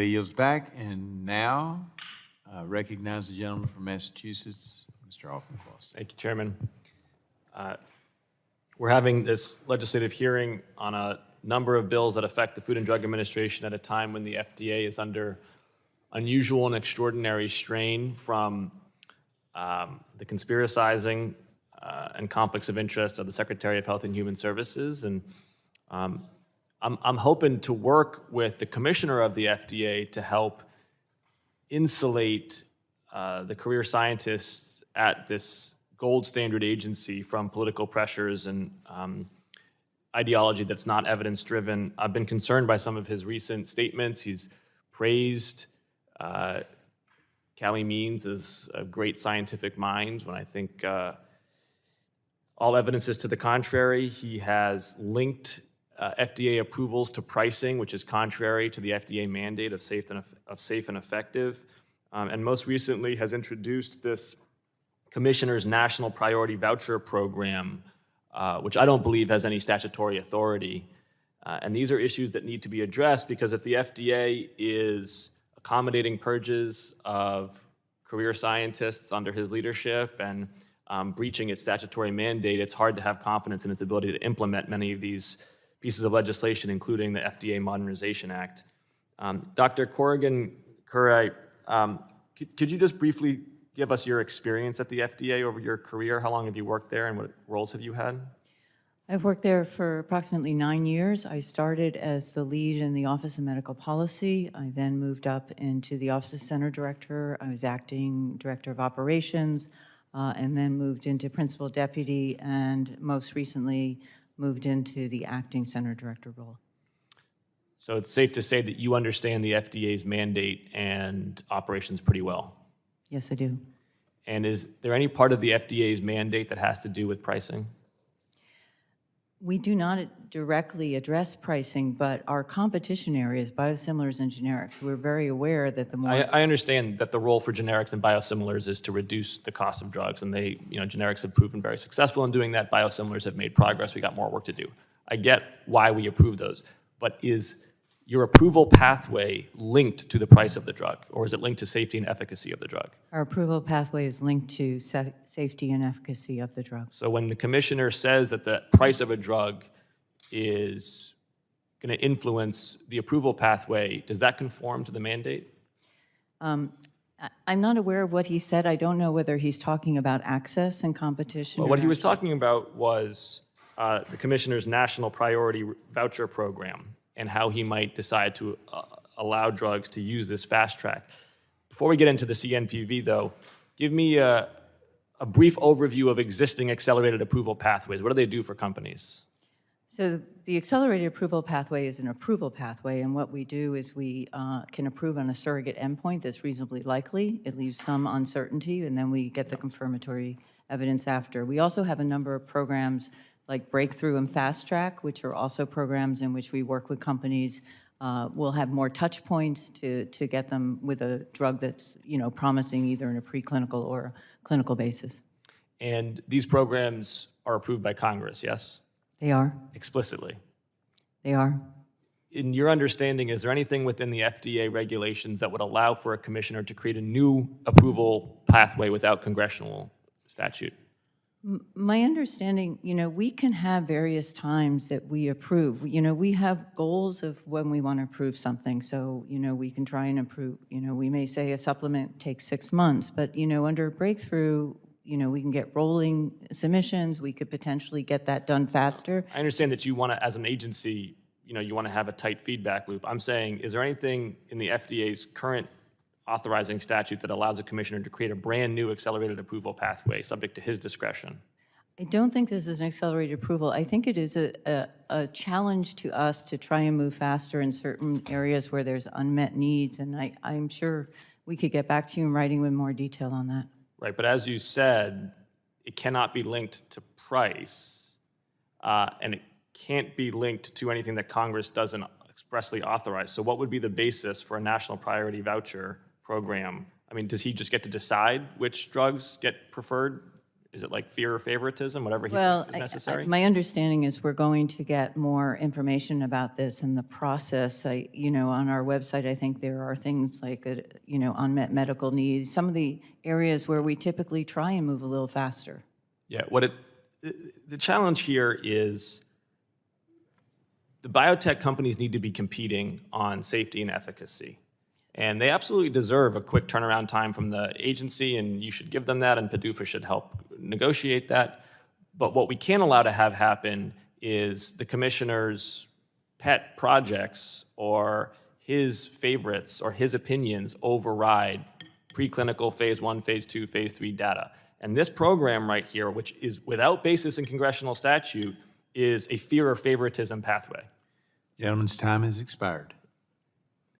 Yields back, and now recognize the gentleman from Massachusetts, Mr. Auchincloss. Thank you, Chairman. We're having this legislative hearing on a number of bills that affect the Food and Drug Administration at a time when the FDA is under unusual and extraordinary strain from the conspiracizing and conflicts of interest of the Secretary of Health and Human Services. And I'm hoping to work with the commissioner of the FDA to help insulate the career scientists at this gold standard agency from political pressures and ideology that's not evidence-driven. I've been concerned by some of his recent statements. He's praised Callie Means as a great scientific mind when I think all evidence is to the contrary. He has linked FDA approvals to pricing, which is contrary to the FDA mandate of safe and effective. And most recently has introduced this Commissioner's National Priority Voucher Program, which I don't believe has any statutory authority. And these are issues that need to be addressed because if the FDA is accommodating purges of career scientists under his leadership and breaching its statutory mandate, it's hard to have confidence in its ability to implement many of these pieces of legislation, including the FDA Modernization Act. Dr. Corrigan-Curry, could you just briefly give us your experience at the FDA over your career? How long have you worked there and what roles have you had? I've worked there for approximately 9 years. I started as the lead in the Office of Medical Policy. I then moved up into the Office of Center Director. I was acting Director of Operations, and then moved into Principal Deputy, and most recently moved into the acting Center Director role. So it's safe to say that you understand the FDA's mandate and operations pretty well. Yes, I do. And is there any part of the FDA's mandate that has to do with pricing? We do not directly address pricing, but our competition area is biosimilars and generics. We're very aware that the more... I understand that the role for generics and biosimilars is to reduce the cost of drugs, and generics have proven very successful in doing that. Biosimilars have made progress. We got more work to do. I get why we approve those, but is your approval pathway linked to the price of the drug, or is it linked to safety and efficacy of the drug? Our approval pathway is linked to safety and efficacy of the drug. So when the commissioner says that the price of a drug is going to influence the approval pathway, does that conform to the mandate? I'm not aware of what he said. I don't know whether he's talking about access and competition. Well, what he was talking about was the commissioner's National Priority Voucher Program and how he might decide to allow drugs to use this fast track. Before we get into the CNPV, though, give me a brief overview of existing accelerated approval pathways. What do they do for companies? So the accelerated approval pathway is an approval pathway, and what we do is we can approve on a surrogate endpoint that's reasonably likely. It leaves some uncertainty, and then we get the confirmatory evidence after. We also have a number of programs like Breakthrough and Fast Track, which are also programs in which we work with companies. We'll have more touch points to get them with a drug that's promising either in a preclinical or a clinical basis. And these programs are approved by Congress, yes? They are. Explicitly? They are. In your understanding, is there anything within the FDA regulations that would allow for a commissioner to create a new approval pathway without congressional statute? My understanding, we can have various times that we approve. We have goals of when we want to approve something. So, we can try and approve, we may say a supplement takes 6 months, but, under Breakthrough, we can get rolling submissions. We could potentially get that done faster. I understand that you want to, as an agency, you want to have a tight feedback loop. I'm saying, is there anything in the FDA's current authorizing statute that allows a commissioner to create a brand new accelerated approval pathway subject to his discretion? I don't think this is an accelerated approval. I think it is a challenge to us to try and move faster in certain areas where there's unmet needs, and I'm sure we could get back to you in writing with more detail on that. Right, but as you said, it cannot be linked to price, and it can't be linked to anything that Congress doesn't expressly authorize. So what would be the basis for a national priority voucher program? I mean, does he just get to decide which drugs get preferred? is it like fear or favoritism, whatever he Well, thinks is necessary? my understanding is we're going to get more information about this in the process. On our website, I think there are things like, unmet medical needs, some of the areas where we typically try and move a little faster. Yeah, the challenge here is the biotech companies need to be competing on safety and efficacy. And they absolutely deserve a quick turnaround time from the agency, and you should give them that, and PDUFA should help negotiate that. But what we can't allow to have happen is the commissioner's pet projects or his favorites or his opinions override preclinical phase 1, phase 2, phase 3 data. And this program right here, which is without basis in congressional statute, is a fear or favoritism pathway. Gentleman's time has expired.